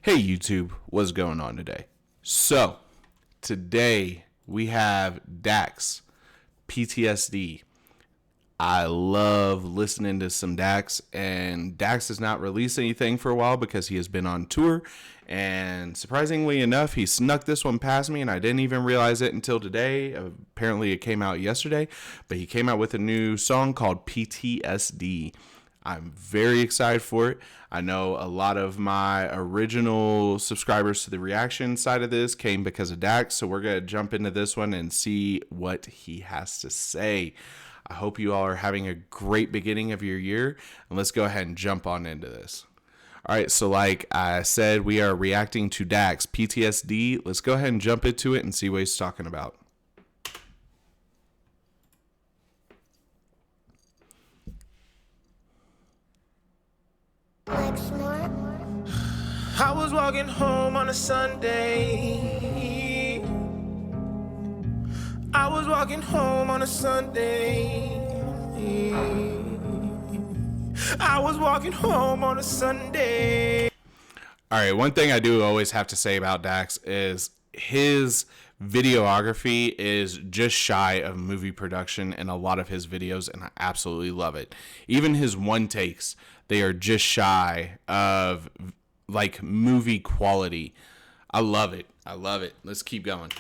Hey YouTube, what's going on today? So, today we have Dax Ptsd. I love listening to some Dax, and Dax has not released anything for a while because he has been on tour, and surprisingly enough, he snuck this one past me and I didn't even realize it until today. Apparently it came out yesterday, but he came out with a new song called PTSD. I'm very excited for it. I know a lot of my original subscribers to the reaction side of this came because of Dax, so we're going to jump into this one and see what he has to say. I hope you all are having a great beginning of your year, and let's go ahead and jump on into this. All right, so like I said, we are reacting to Dax PTSD. Let's go ahead and jump into it and see what he's talking about. I was walking home on a Sunday. I was walking home on a Sunday. I was walking home on a Sunday. All right, one thing I do always have to say about Dax is his videography is just shy of movie production in a lot of his videos, and I absolutely love it. Even his one takes, they are just shy of like movie quality. I love it. I love it. Let's keep going.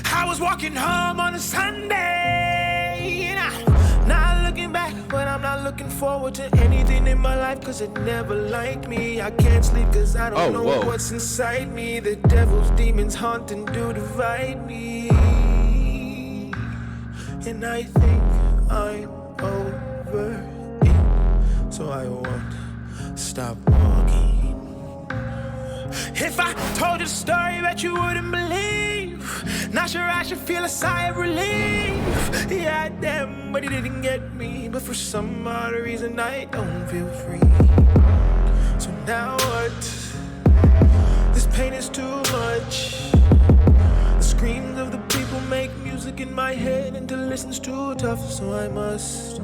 I was walking home on a Sunday. Not looking back, but I'm not looking forward to anything in my life, cause it never liked me. I can't sleep cause I don't know what's inside me. The devil's demons haunt and do divide me. And I think I'm over it, so I won't stop walking. If I told you the story that you wouldn't believe, not sure I should feel a sigh of relief. Yeah, damn, but he didn't get me. But for some odd reason I don't feel free. So now what? This pain is too much. The screams of the people make music in my head, and to listen's too tough. So I must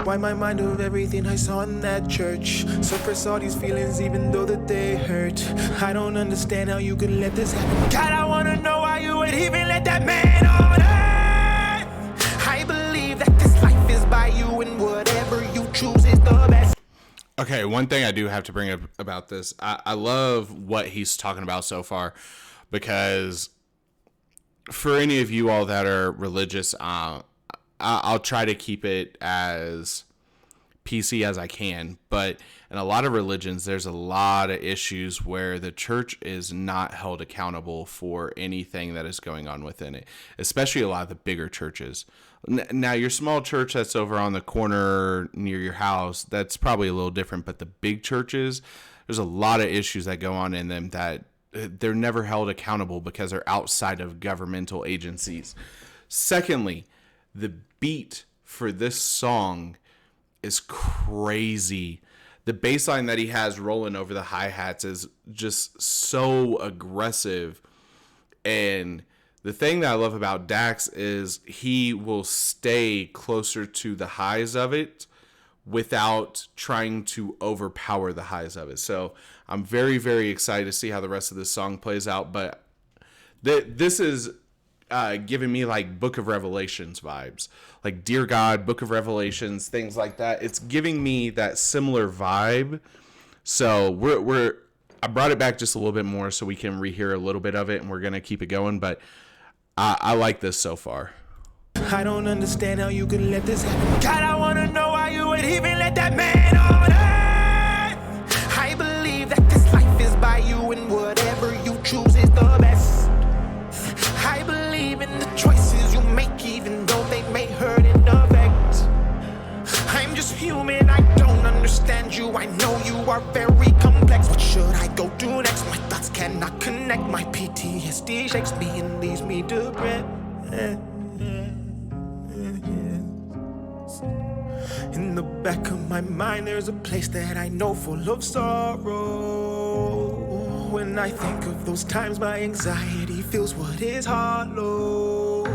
wipe my mind of everything I saw in that church. Suppress all these feelings even though that they hurt. I don't understand how you could let this happen. God, I wanna know why you would even let that man on earth. I believe that this life is by you, and whatever you choose is the best. Okay, one thing I do have to bring up about this, I love what he's talking about so far, because for any of you all that are religious, I'll try to keep it as PC as I can, but in a lot of religions, there's a lot of issues where the church is not held accountable for anything that is going on within it, especially a lot of the bigger churches. Now, your small church that's over on the corner near your house, that's probably a little different, but the big churches, there's a lot of issues that go on in them that they're never held accountable because they're outside of governmental agencies. Secondly, the beat for this song is crazy. The bass line that he has rolling over the hi-hats is just so aggressive. And the thing that I love about Dax is he will stay closer to the highs of it without trying to overpower the highs of it. So I'm very, very excited to see how the rest of this song plays out. But this is giving me like Book of Revelations vibes, like Dear God, Book of Revelations, things like that. It's giving me that similar vibe. So I brought it back just a little bit more so we can rehear a little bit of it, and we're gonna keep it going. But I like this so far. I don't understand how you could let this happen. God, I wanna know why you would even let that man on earth. I believe that this life is by you, and whatever you choose is the best. I believe in the choices you make, even though they may hurt and affect. I'm just human, I don't understand you. I know you are very complex. What should I go do next? My thoughts cannot connect. My PTSD shakes me and leaves me depressed. In the back of my mind, there's a place that I know full of sorrow. When I think of those times, my anxiety feels what is hollow.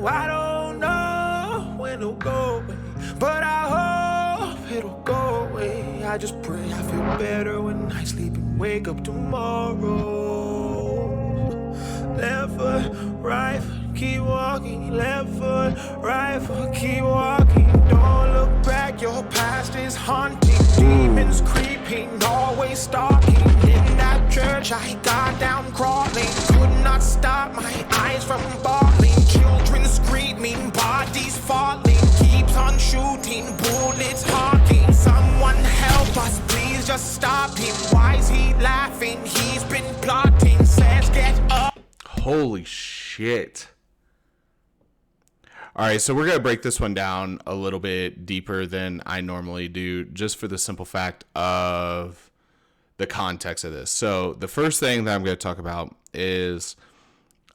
I don't know when it'll go away, but I hope it'll go away. I just pray I feel better when I sleep and wake up tomorrow. Left foot, right foot, keep walking. Left foot, right foot, keep walking. Don't look back, your past is haunting. Demons creeping, always stalking. In that church I got down crawling. Could not stop my eyes from bawling. Children screaming, bodies falling. Keeps on shooting, bullets honking. Someone help us, please just stop him. Why is he laughing? He's been plotting. Says get up. Holy shit. All right, so we're going to break this one down a little bit deeper than I normally do, just for the simple fact of the context of this. So the first thing that I'm going to talk about is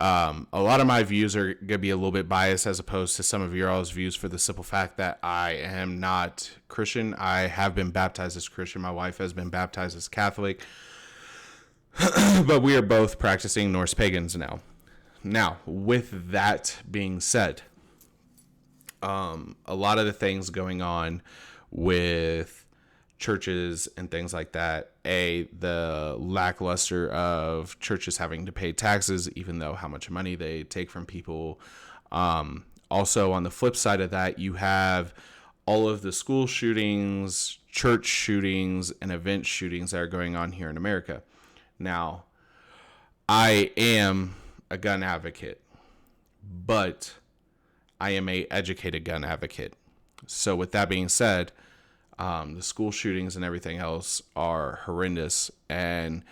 a lot of my views are going to be a little bit biased as opposed to some of your all's views, for the simple fact that I am not Christian. I have been baptized as Christian. My wife has been baptized as Catholic. But we are both practicing Norse pagans now. Now, with that being said, a lot of the things going on with churches and things like that, the lackluster of churches having to pay taxes, even though how much money they take from people. Also, on the flip side of that, you have all of the school shootings, church shootings, and event shootings that are going on here in America. Now, I am a gun advocate, but I am a educated gun advocate. So with that being said, the school shootings and everything else are horrendous. And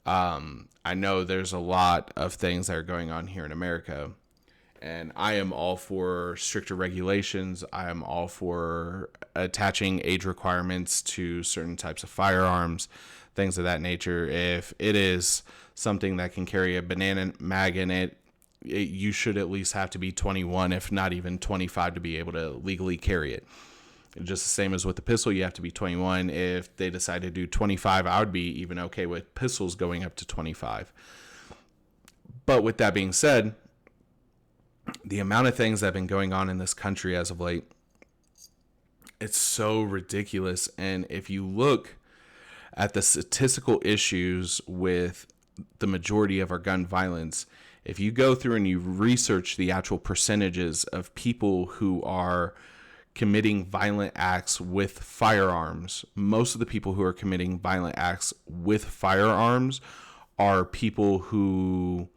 I know there's a lot of things that are going on here in America. And I am all for stricter regulations. I am all for attaching age requirements to certain types of firearms, things of that nature. If it is something that can carry a banana mag in it, you should at least have to be 21, if not even 25, to be able to legally carry it. Just the same as with the pistol, you have to be 21. If they decide to do 25, I would be even okay with pistols going up to 25. But with that being said, the amount of things that have been going on in this country as of late, it's so ridiculous. And if you look at the statistical issues with the majority of our gun violence, if you go through and you research the actual percentages of people who are committing violent acts with firearms, most of the people who are committing violent acts with firearms are people who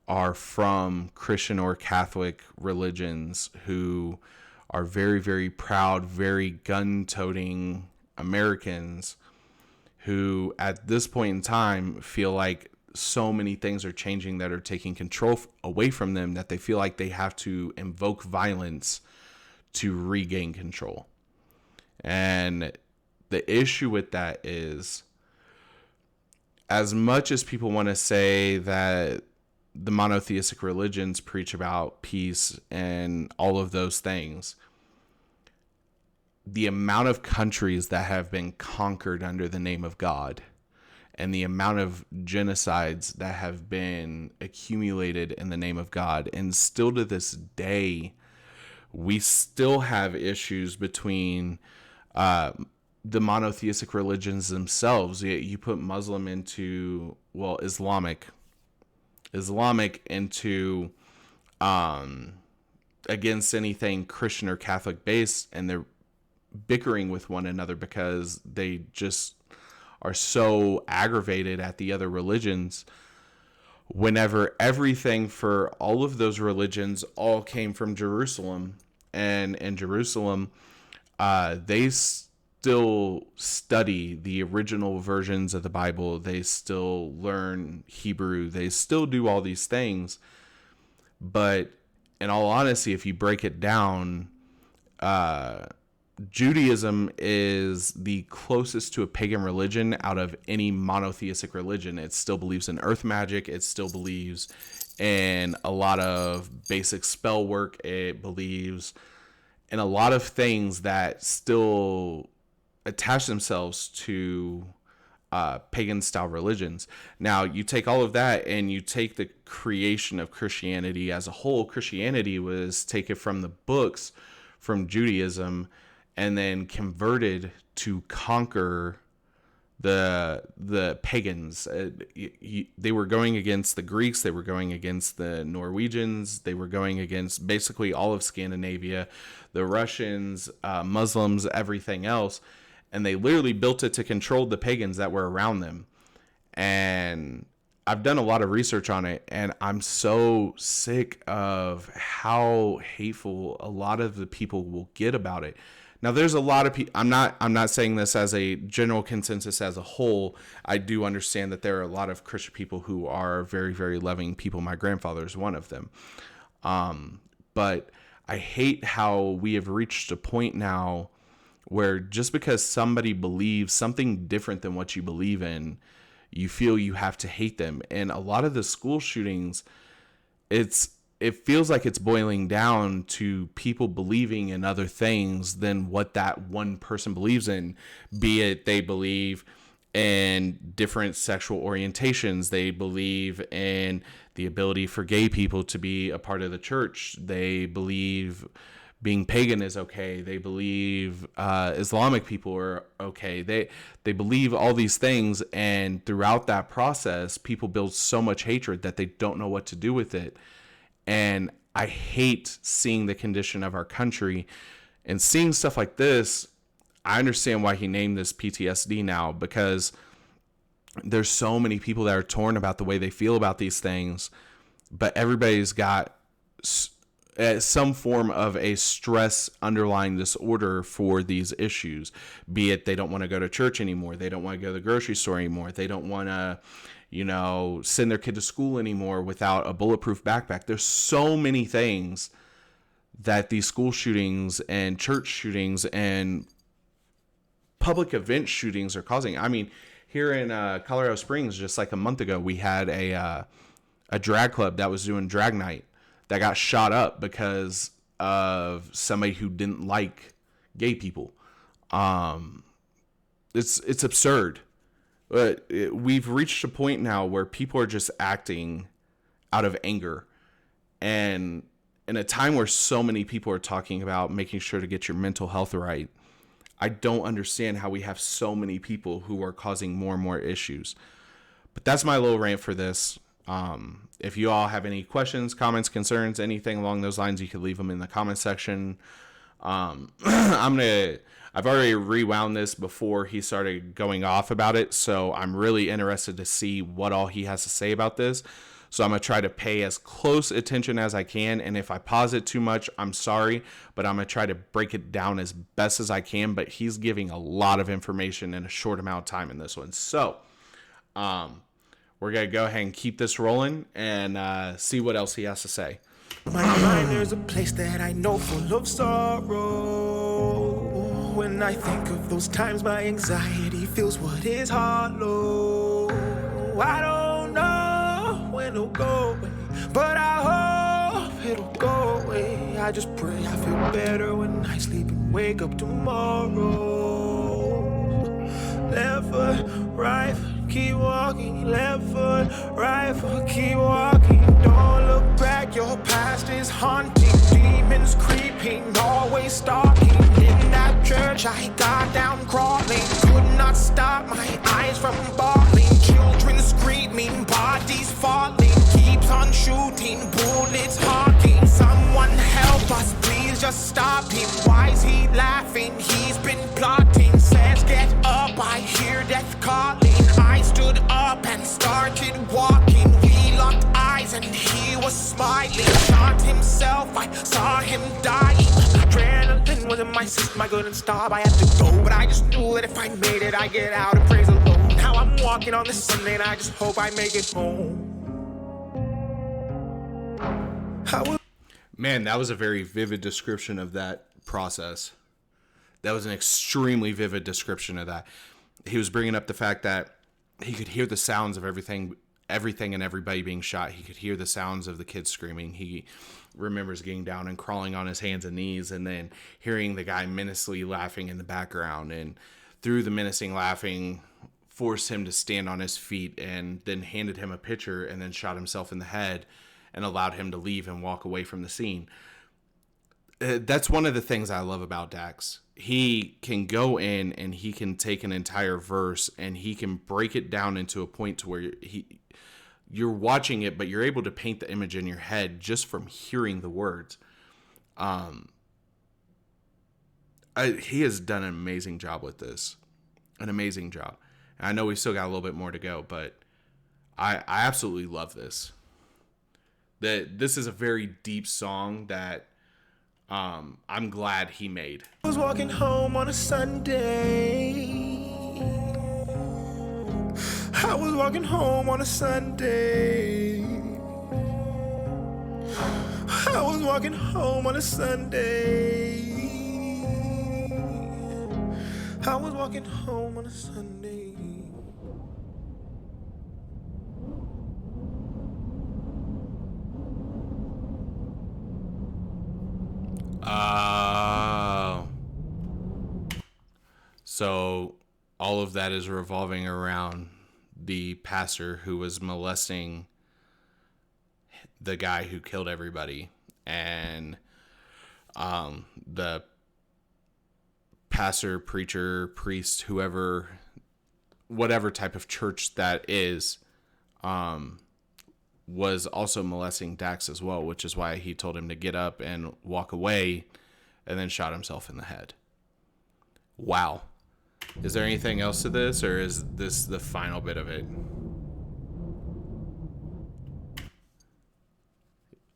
are from Christian or Catholic religions, who are very, very proud, very gun-toting Americans who at this point in time feel like so many things are changing that are taking control away from them, that they feel like they have to invoke violence to regain control. And the issue with that is, as much as people want to say that the monotheistic religions preach about peace and all of those things, the amount of countries that have been conquered under the name of God and the amount of genocides that have been accumulated in the name of God, and still to this day, we still have issues between the monotheistic religions themselves. You put Muslim into, well, Islamic into against anything Christian or Catholic based, and they're bickering with one another because they just are so aggravated at the other religions, whenever everything for all of those religions all came from Jerusalem. And in Jerusalem, they still study the original versions of the Bible. They still learn Hebrew. They still do all these things. But in all honesty, if you break it down, Judaism is the closest to a pagan religion out of any monotheistic religion. It still believes in earth magic. It still believes in a lot of basic spell work. It believes in a lot of things that still attach themselves to pagan style religions. Now, you take all of that and you take the creation of Christianity as a whole. Christianity was taken from the books from Judaism and then converted to conquer the pagans. They were going against the Greeks. They were going against the Norwegians. They were going against basically all of Scandinavia, the Russians, Muslims, everything else. And they literally built it to control the pagans that were around them. And I've done a lot of research on it, and I'm so sick of how hateful a lot of the people will get about it. Now, there's a lot of people. I'm not saying this as a general consensus as a whole. I do understand that there are a lot of Christian people who are very, very loving people. My grandfather is one of them. But I hate how we have reached a point now where just because somebody believes something different than what you believe in, you feel you have to hate them. And a lot of the school shootings, it feels like it's boiling down to people believing in other things than what that one person believes in, be it they believe in different sexual orientations, they believe in the ability for gay people to be a part of the church, they believe being pagan is okay, they believe Islamic people are okay, they believe all these things, and throughout that process people build so much hatred that they don't know what to do with it. And I hate seeing the condition of our country and seeing stuff like this. I understand why he named this PTSD now, because there's so many people that are torn about the way they feel about these things, but everybody's got some form of a stress underlying disorder for these issues, be it they don't want to go to church anymore, they don't want to go to the grocery store anymore, they don't want to send their kid to school anymore without a bulletproof backpack. There's so many things that these school shootings and church shootings and public event shootings are causing. I mean, here in Colorado Springs, just like a month ago, we had a drag club that was doing drag night that got shot up because of somebody who didn't like gay people. It's absurd. But we've reached a point now where people are just acting out of anger. And in a time where so many people are talking about making sure to get your mental health right, I don't understand how we have so many people who are causing more and more issues. But that's my little rant for this. If you all have any questions, comments, concerns, anything along those lines, you can leave them in the comment section. I've already rewound this before he started going off about it, so I'm really interested to see what all he has to say about this. So I'm going to try to pay as close attention as I can, and if I pause it too much, I'm sorry, but I'm going to try to break it down as best as I can, but he's giving a lot of information in a short amount of time in this one. So, we're going to go ahead and keep this rolling and see what else he has to say. My mind, there's a place that I know full of sorrow. When I think of those times, my anxiety feels what is hollow. I don't know when it'll go away, but I hope it'll go away. I just pray I feel better when I sleep and wake up tomorrow. Left foot, right foot, keep walking. Left foot, right foot, keep walking. Don't look back, your past is haunting. Demons creeping, always stalking. In that church I got down crawling. Could not stop my eyes from bawling. Children screaming, bodies falling. Keeps on shooting, bullets honking. Someone help us, please just stop him. Why's he laughing? He's been plotting. Says get up, I hear death calling. I stood up and started walking. We locked eyes and he was smiling. Shot himself, I saw him dying. Adrenaline was in my system, I couldn't stop, I had to go. But I just knew that if I made it, I'd get out and praise the Lord. Now I'm walking on this Sunday and I just hope I make it home. Man, that was a very vivid description of that process. That was an extremely vivid description of that. He was bringing up the fact that he could hear the sounds of everything and everybody being shot. He could hear the sounds of the kids screaming. He remembers getting down and crawling on his hands and knees and then hearing the guy menacingly laughing in the background. And through the menacing laughing, forced him to stand on his feet and then handed him a pitcher and then shot himself in the head and allowed him to leave and walk away from the scene. that's one of the things I love about Dax. He can go in and he can take an entire verse and he can break it down into a point to where you're watching it, but you're able to paint the image in your head just from hearing the words. He has done an amazing job with this. An amazing job. And I know we've still got a little bit more to go, but I absolutely love this. This is a very deep song that I'm glad he made. I was walking home on a Sunday. I was walking home on a Sunday. I was walking home on a Sunday. I was walking home on a Sunday. So all of that is revolving around the pastor who was molesting the guy who killed everybody, and the pastor, preacher, priest, whoever, whatever type of church that is, was also molesting Dax as well, which is why he told him to get up and walk away, and then shot himself in the head. Wow. Is there anything else to this, or is this the final bit of it?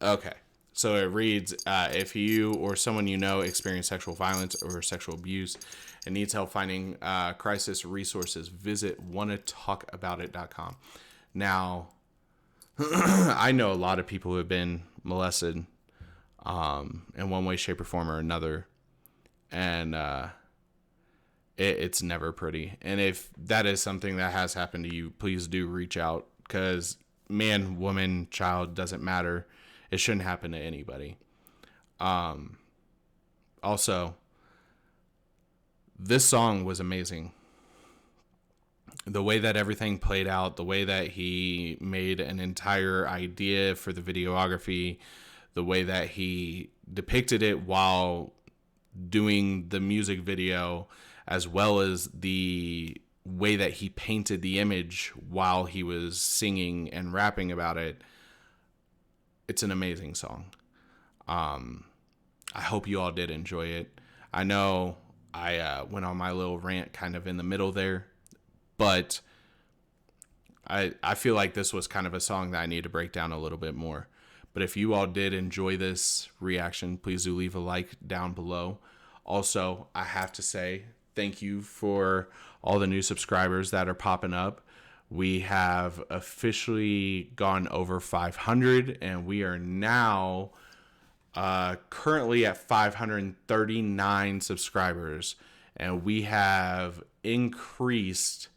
Okay. So it reads, if you or someone you know experience sexual violence or sexual abuse and needs help finding crisis resources, visit wannatalkaboutit.com. Now, I know a lot of people who have been molested in one way, shape, or form or another. And it's never pretty. And if that is something that has happened to you, please do reach out, because man, woman, child, doesn't matter. It shouldn't happen to anybody. Also, this song was amazing. The way that everything played out, the way that he made an entire idea for the videography, the way that he depicted it while doing the music video, as well as the way that he painted the image while he was singing and rapping about it. It's an amazing song. I hope you all did enjoy it. I know I went on my little rant kind of in the middle there, but I feel like this was kind of a song that I need to break down a little bit more. But if you all did enjoy this reaction, please do leave a like down below. Also, I have to say thank you for all the new subscribers that are popping up. We have officially gone over 500, and we are now currently at 539 subscribers, and we have increased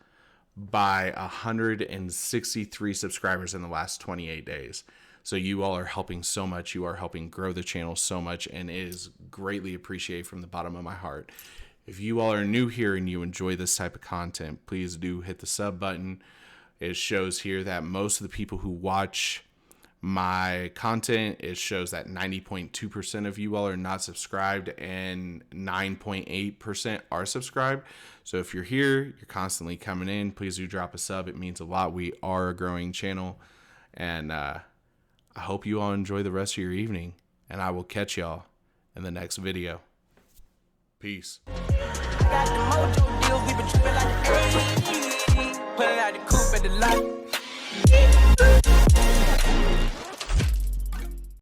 by 163 subscribers in the last 28 days. So you all are helping so much. You are helping grow the channel so much, and it is greatly appreciated from the bottom of my heart. If you all are new here and you enjoy this type of content, please do hit the sub button. It shows here that most of the people who watch my content, it shows that 90.2% of you all are not subscribed and 9.8% are subscribed. So if you're here, you're constantly coming in, please do drop a sub. It means a lot. We are a growing channel, and I hope you all enjoy the rest of your evening, and I will catch y'all in the next video. Peace.